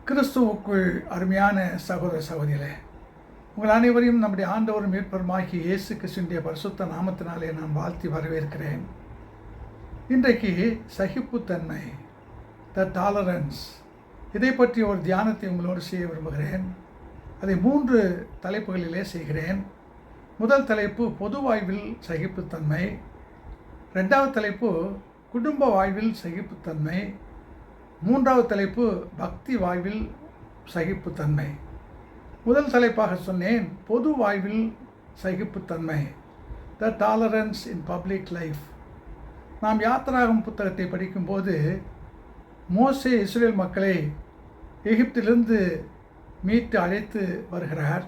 கிறிஸ்துவுக்குள் அருமையான சகோதர சகோதரிகளே, உங்கள் அனைவரையும் நம்முடைய ஆண்டவரும் மீட்பருமாகிய இயேசு கிறிஸ்துவினுடைய பரிசுத்த நாமத்தினாலே நான் வாழ்த்தி வரவேற்கிறேன். இன்றைக்கு சகிப்புத்தன்மை, த டாலரன்ஸ், இதை பற்றி ஒரு தியானத்தை உங்களோடு செய்ய விரும்புகிறேன். அதை 3 தலைப்புகளிலே செய்கிறேன். முதல் தலைப்பு பொது வாழ்வில் சகிப்புத்தன்மை, 2வது தலைப்பு குடும்ப வாழ்வில் சகிப்புத்தன்மை, 3வது தலைப்பு பக்தி வாழ்வில் சகிப்புத்தன்மை. முதல் தலைப்பாக சொன்னேன், பொது வாழ்வில் சகிப்புத்தன்மை, த டாலரன்ஸ் இன் பப்ளிக் லைஃப். நாம் யாத்திராகமம் புத்தகத்தை படிக்கும்போது மோசே இஸ்ரேல் மக்களை எகிப்திலிருந்து மீட்டு அழைத்து வருகிறார்.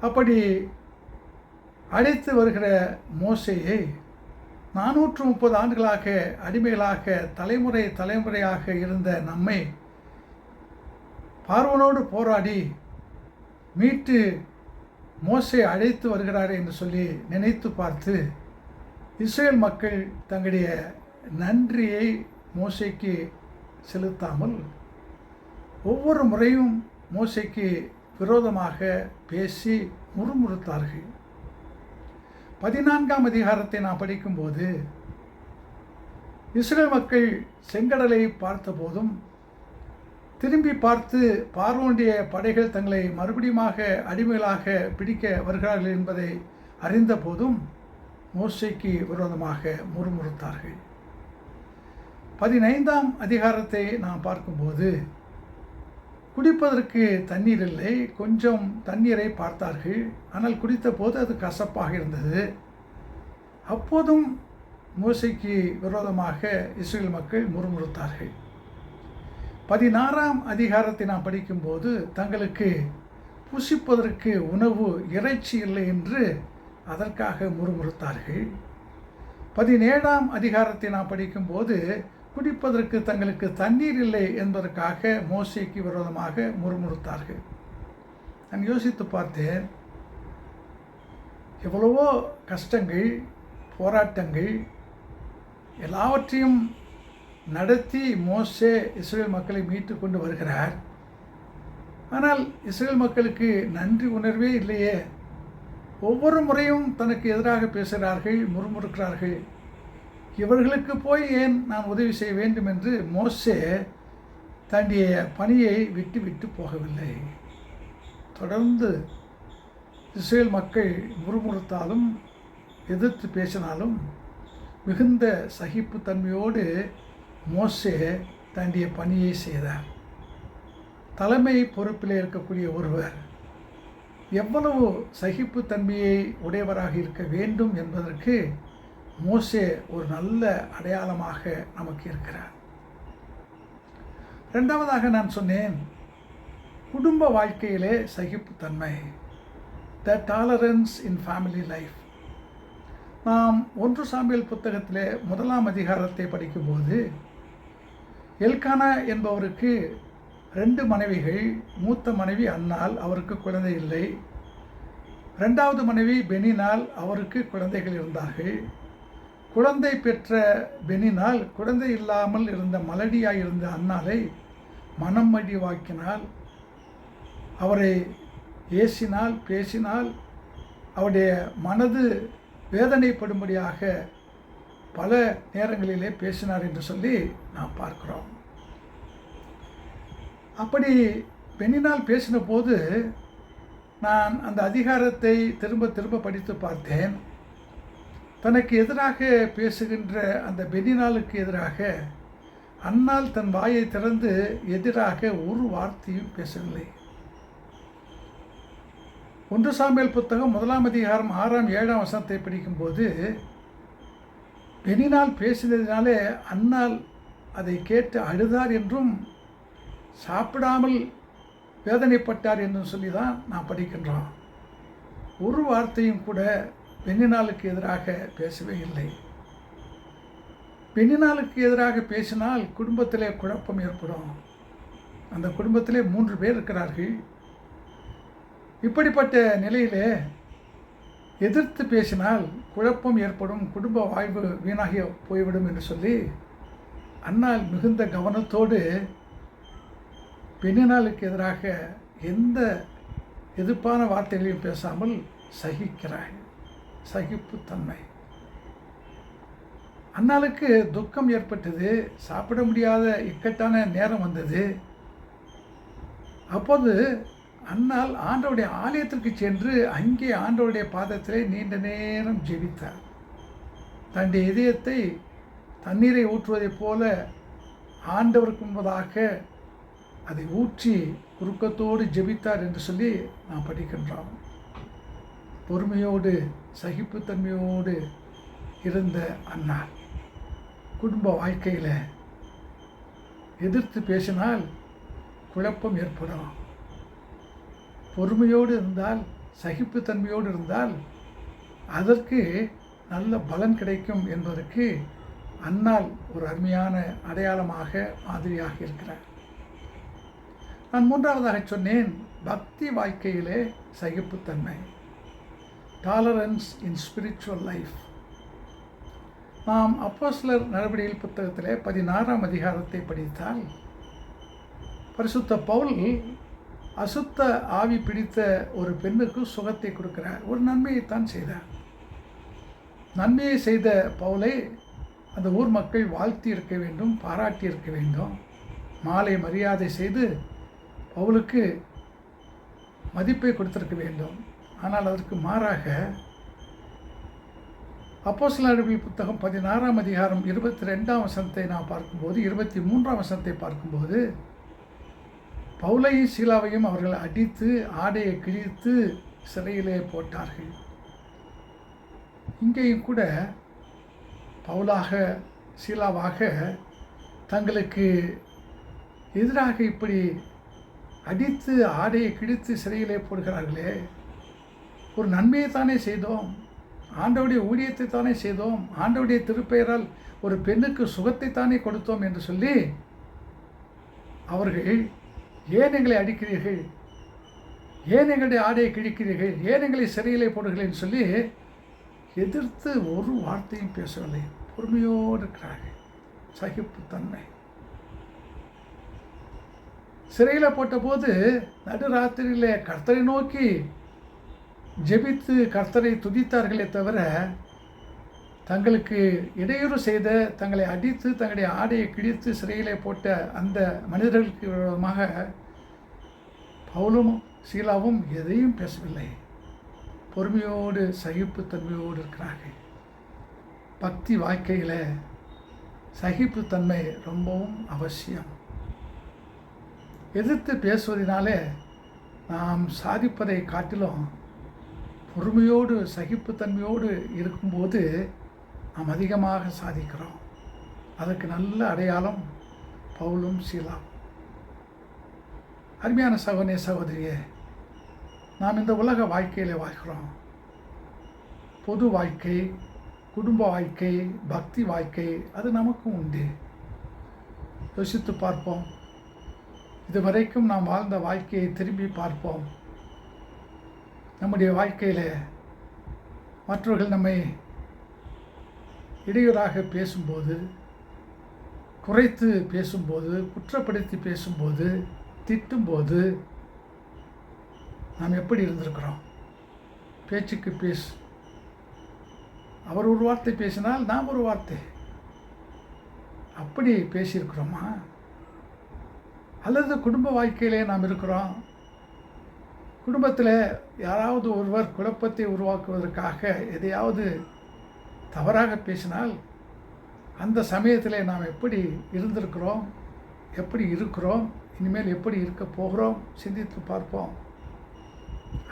அப்படி அழைத்து வருகிற மோசேயை 430 ஆண்டுகளாக அடிமைகளாக தலைமுறையாக இருந்த நம்மை பார்வோனோடு போராடி மீட்டு மோசே அழைத்து வருகிறார் என்று சொல்லி நினைத்து பார்த்து இஸ்ரேல் மக்கள் தங்களுடைய நன்றியை மோசேக்கு செலுத்தாமல் ஒவ்வொரு முறையும் மோசேக்கு விரோதமாக பேசி முறுமுறுத்தார்கள். 14ஆம் அதிகாரத்தை நாம் படிக்கும்போது இஸ்ரேல் மக்கள் செங்கடலை பார்த்தபோதும் திரும்பி பார்த்து பார்வோனுடைய படைகள் தங்களை மறுபடியுமாக அடிமைகளாக பிடிக்க வருகிறார்கள் என்பதை அறிந்த போதும் மோசேக்கு விரோதமாக முறுமுறுத்தார்கள். 15ஆம் அதிகாரத்தை நாம் பார்க்கும்போது குடிப்பதற்கு தண்ணீர் இல்லை, கொஞ்சம் தண்ணீரை பார்த்தார்கள். ஆனால் குடித்த போது அது கசப்பாக இருந்தது. அப்போதும் மோசேக்கு விரோதமாக இஸ்ரேல் மக்கள் முறுமுறுத்தார்கள். 16ஆம் அதிகாரத்தை நாம் படிக்கும்போது தங்களுக்கு புசிப்பதற்கு உணவு இறைச்சி இல்லை என்று அதற்காக முறுமுறுத்தார்கள். 17ஆம் அதிகாரத்தை நாம் படிக்கும்போது குடிப்பதற்கு தங்களுக்கு தண்ணீர் இல்லை என்பதற்காக மோசேக்கு விரோதமாக முறுமுறுத்தார்கள். நான் யோசித்து பார்த்தேன், எவ்வளவோ கஷ்டங்கள், போராட்டங்கள் எல்லாவற்றையும் நடத்தி மோசே இஸ்ரேல் மக்களை மீட்டு கொண்டு வருகிறார். ஆனால் இஸ்ரேல் மக்களுக்கு நன்றி உணர்வே இல்லையே. ஒவ்வொரு முறையும் தனக்கு எதிராக பேசுகிறார்கள், முறுமுறுக்கிறார்கள். இவர்களுக்கு போய் ஏன் நான் உதவி செய்ய வேண்டும் என்று மோசே தன்னுடைய பணியை விட்டு போகவில்லை. தொடர்ந்து இஸ்ரேல் மக்கள் முறுமுறுத்தாலும் எதிர்த்து பேசினாலும் மிகுந்த சகிப்புத்தன்மையோடு மோசே தன்னுடைய பணியை செய்தார். தலைமை பொறுப்பில் இருக்கக்கூடிய ஒருவர் எவ்வளவு சகிப்புத்தன்மையை உடையவராக இருக்க வேண்டும் என்பதற்கு மோசே ஒரு நல்ல அடையாளமாக நமக்கு இருக்கிறார். 2வதாக நான் சொன்னேன், குடும்ப வாழ்க்கையிலே சகிப்புத்தன்மை, த டாலரன்ஸ் இன் ஃபேமிலி லைஃப். நாம் 1 சாமுவேல் புத்தகத்திலே 1ஆம் அதிகாரத்தை படிக்கும்போது எல்கானா என்பவருக்கு 2 மனைவிகள். மூத்த மனைவி அன்னாள், அவருக்கு குழந்தை இல்லை. 2வது மனைவி பெனினாள், அவருக்கு குழந்தைகள் இருந்தார்கள். குழந்தை பெற்ற பெனினால் குழந்தை இல்லாமல் இருந்த மலடியாயிருந்த அன்னாளை மனம் மடிவாக்கினால், அவரை ஏசினால், பேசினால், அவருடைய மனது வேதனைப்படும்படியாக பல நேரங்களிலே பேசினார் என்று சொல்லி நாம் பார்க்கிறோம். அப்படி பெண்ணினால் பேசின போது நான் அந்த அதிகாரத்தை திரும்ப படித்து பார்த்தேன். தனக்கு எதிராக பேசுகின்ற அந்த பெனினாளுக்கு எதிராக அன்னாள் தன் வாயை திறந்து எதிராக ஒரு வார்த்தையும் பேசவில்லை. 1 சாமுவேல் புத்தகம் 1ஆம் அதிகாரம் 6ஆம் 7ஆம் வசனத்தை படிக்கும்போது பெனினாள் பேசினதினாலே அன்னாள் அதை கேட்டு அழுதார் என்றும் சாப்பிடாமல் வேதனைப்பட்டார் என்றும் சொல்லி தான் நாம் படிக்கின்றோம். ஒரு வார்த்தையும் கூட பெண்ணினாளுக்கு எதிராக பேசவே இல்லை. பெண்ணினாளுக்கு எதிராக பேசினால் குடும்பத்திலே குழப்பம் ஏற்படும். அந்த குடும்பத்திலே 3 பேர் இருக்கிறார்கள். இப்படிப்பட்ட நிலையிலே எதிர்த்து பேசினால் குழப்பம் ஏற்படும், குடும்ப வாழ்வு வீணாகி போய்விடும் என்று சொல்லி அன்னாள் மிகுந்த கவனத்தோடு பெண்ணினாளுக்கு எதிராக எந்த எதிர்ப்பான வார்த்தைகளையும் பேசாமல் சகிக்கிறாள். சகிப்புத்தன்மை. அன்னாளுக்கு துக்கம் ஏற்பட்டது, சாப்பிட முடியாத இக்கட்டான நேரம் வந்தது. அப்போது அன்னாள் ஆண்டவருடைய ஆலயத்திற்கு சென்று அங்கே ஆண்டவருடைய பாதத்திலே நீண்ட நேரம் ஜெபித்தார். தன்னுடைய இதயத்தை தண்ணீரை ஊற்றுவதைப் போல ஆண்டவருக்கு முன்பதாக அதை ஊற்றி உருக்கத்தோடு ஜெபித்தார் என்று சொல்லி நாம் படிக்கின்றோம். பொறுமையோடு சகிப்புத்தன்மையோடு இருந்த அன்னாள் குடும்ப வாழ்க்கையில் எதிர்த்து பேசினால் குழப்பம் ஏற்படும். பொறுமையோடு இருந்தால், சகிப்புத்தன்மையோடு இருந்தால் அதற்கு நல்ல பலன் கிடைக்கும் என்பதற்கு அன்னாள் ஒரு அருமையான அடையாளமாக மாதிரியாக இருக்கிறார். நான் மூன்றாவதாக சொன்னேன், பக்தி வாழ்க்கையிலே சகிப்புத்தன்மை. டாலரன்ஸ் இன் ஸ்பிரிச்சுவல் லைஃப். நாம் அப்போஸ்தலர் நடவடிக்கைகள் புத்தகத்திலே 16ஆம் அதிகாரத்தை படித்தால், பரிசுத்த பவுல் அசுத்த ஆவி பிடித்த ஒரு பெண்ணுக்கு சுகத்தை கொடுக்கிறார். ஒரு நன்மையைத்தான் செய்தார். நன்மையை செய்த பவுலை அந்த ஊர் மக்கள் வாழ்த்தி இருக்க வேண்டும், பாராட்டி இருக்க வேண்டும், மாலை மரியாதை செய்து பவுலுக்கு மதிப்பை கொடுத்திருக்க வேண்டும். ஆனால் அதற்கு மாறாக அப்போஸ்தலர் நடவடிக்கைகள் புத்தகம் 16ஆம் அதிகாரம் 22ஆம் வசனத்தை நாம் பார்க்கும்போது, 23ஆம் வசனத்தை பார்க்கும்போது, பவுலையும் சீலாவையும் அவர்கள் அடித்து ஆடையை கிழித்து சிறையிலே போட்டார்கள். இங்கேயும் கூட பவுலாக சீலாவாக தங்களுக்கு எதிராக இப்படி அடித்து ஆடையை கிழித்து சிறையிலே போடுகிறார்களே, ஒரு நன்மையை தானே செய்தோம், ஆண்டவருடைய ஊழியத்தை தானே செய்தோம், ஆண்டவருடைய திருப்பெயரால் ஒரு பெண்ணுக்கு சுகத்தை தானே கொடுத்தோம் என்று சொல்லி அவர்கள் ஏன் எங்களை அடிக்கிறீர்கள், ஏன் எங்களுடைய ஆடையை கிழிக்கிறீர்கள், ஏன் எங்களை சிறையிலே போடுகிறீர்கள் என்று சொல்லி எதிர்த்து ஒரு வார்த்தையும் பேசவில்லை. பொறுமையோடு இருக்கிறார்கள். சகிப்புத்தன்மை. சிறையில் போட்டபோது நடுராத்திரியிலே கர்த்தரை நோக்கி ஜெபித்து கர்த்தரை துதித்தார்களே தவிர, தங்களுக்கு இடையூறு செய்த, தங்களை அடித்து தங்களுடைய ஆடையை கிழித்து சிறையிலே போட்ட அந்த மனிதர்களுக்கு விரோதமாக பவுலும் சீலாவும் எதையும் பேசவில்லை. பொறுமையோடு சகிப்புத்தன்மையோடு இருக்கிறார்கள். பக்தி வாழ்க்கையில் சகிப்புத்தன்மை ரொம்பவும் அவசியம். எதிர்த்து பேசுவதனாலே நாம் சாதிப்பதை காட்டிலும் பொறுமையோடு சகிப்புத்தன்மையோடு இருக்கும்போது நாம் அதிகமாக சாதிக்கிறோம். அதற்கு நல்ல அடையாளம் பவுலும் சீலாம். அருமையான சகோதரனே சகோதரியே, நாம் இந்த உலக வாழ்க்கையில் வாழ்கிறோம். பொது வாழ்க்கை, குடும்ப வாழ்க்கை, பக்தி வாழ்க்கை அது நமக்கும் உண்டு. யோசித்து பார்ப்போம். இதுவரைக்கும் நாம் வாழ்ந்த வாழ்க்கையை திரும்பி பார்ப்போம். நம்முடைய வாழ்க்கையில் மற்றவர்கள் நம்மை இடையூறாக பேசும்போது, குறைத்து பேசும்போது, குற்றப்படுத்தி பேசும்போது, திட்டும்போது நாம் எப்படி இருந்திருக்கிறோம்? பேச்சுக்கு பேசு. அவர் ஒரு வார்த்தை பேசினால் நாம் ஒரு வார்த்தை, அப்படி பேசியிருக்கிறோமா? அல்லது குடும்ப வாழ்க்கையிலே நாம் இருக்கிறோம். குடும்பத்தில் யாராவது ஒருவர் குழப்பத்தை உருவாக்குவதற்காக எதையாவது தவறாக பேசினால் அந்த சமயத்தில் நாம் எப்படி இருந்திருக்கிறோம், எப்படி இருக்கிறோம், இனிமேல் எப்படி இருக்க போகிறோம் சிந்தித்து பார்ப்போம்.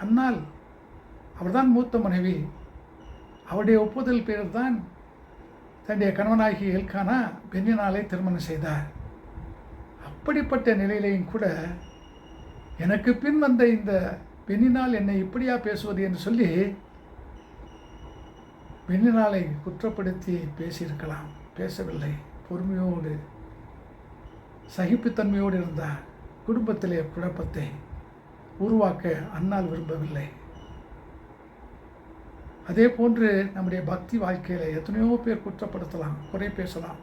அன்னால் அவர்தான் மூத்த மனைவி. அவருடைய ஒப்புதல் பேரில் தான் தன்னுடைய கணவனாகி எல்கானா பென்யனாலை திருமணம் செய்தார். அப்படிப்பட்ட நிலையிலையும் கூட எனக்கு பின் வந்த இந்த பெண்ணினால் என்னை இப்படியா பேசுவது என்று சொல்லி பெண்ணினாலை குற்றப்படுத்தி பேசியிருக்கலாம். பேசவில்லை. பொறுமையோடு சகிப்புத்தன்மையோடு இருந்தார். குடும்பத்திலே குழப்பத்தை உருவாக்க அன்னால் விரும்பவில்லை. அதே போன்று நம்முடைய பக்தி வாழ்க்கையில் எத்தனையோ பேர் குற்றப்படுத்தலாம், குறை பேசலாம்,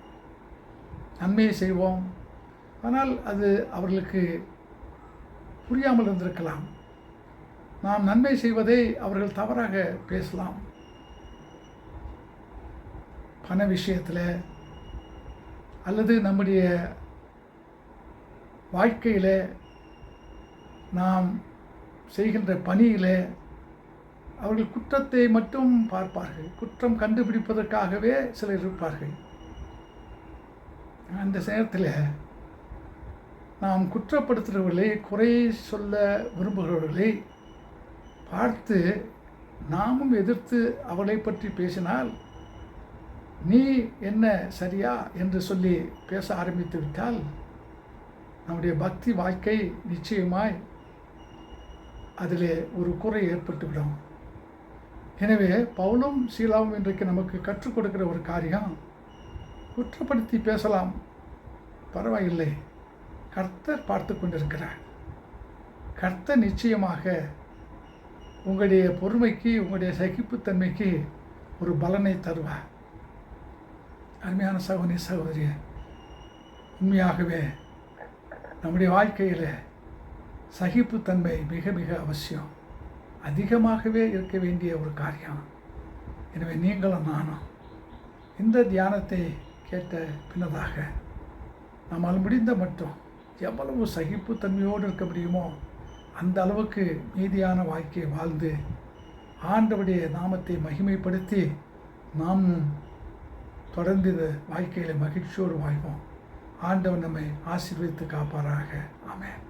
நன்மையை செய்வோம். ஆனால் அது அவர்களுக்கு புரியாமல் இருந்திருக்கலாம். நாம் நன்மை செய்வதை அவர்கள் தவறாக பேசலாம். பண விஷயத்தில் அல்லது நம்முடைய வாழ்க்கையில் நாம் செய்கின்ற பணியில் அவர்கள் குற்றத்தை மட்டும் பார்ப்பார்கள். குற்றம் கண்டுபிடிப்பதற்காகவே சிலர் இருப்பார்கள். அந்த நேரத்தில் நாம் குற்றப்படுத்துகிறவர்களை, குறை சொல்ல விரும்புகிறவர்களை பார்த்து நாமும் எதிர்த்து அவளை பற்றி பேசினால், நீ என்ன சரியா என்று சொல்லி பேச ஆரம்பித்து விட்டால் நம்முடைய பக்தி வாழ்க்கை நிச்சயமாய் அதில் ஒரு குறை ஏற்பட்டுவிடும். எனவே பவுலும் சீலாவும் இன்றைக்கு நமக்கு கற்றுக் கொடுக்கிற ஒரு காரியம், குற்றப்படுத்தி பேசலாம், பரவாயில்லை, கர்த்தர் பார்த்து கொண்டிருக்கிறார். கர்த்தர் நிச்சயமாக உங்களுடைய பொறுமைக்கு, உங்களுடைய சகிப்புத்தன்மைக்கு ஒரு பலனை தருவார். அருமையான சகோதரி சகோதரி, உண்மையாகவே நம்முடைய வாழ்க்கையில் சகிப்புத்தன்மை மிக மிக அவசியம், அதிகமாகவே இருக்க வேண்டிய ஒரு காரியம். எனவே நீங்களும் நானும் இந்த தியானத்தை கேட்ட பின்னதாக நம்மால் முடிந்த மட்டும் எவ்வளவு சகிப்புத்தன்மையோடு இருக்க முடியுமோ அந்த அளவுக்கு மீதியான வாழ்க்கையை வாழ்ந்து ஆண்டவருடைய நாமத்தை மகிமைப்படுத்தி நாம் தொடர்ந்து இந்த வாழ்க்கையில் மகிழ்ச்சியோடு வாழ்வோம். ஆண்டவர் நம்மை ஆசீர்வதித்து காப்பாராக. ஆமென்.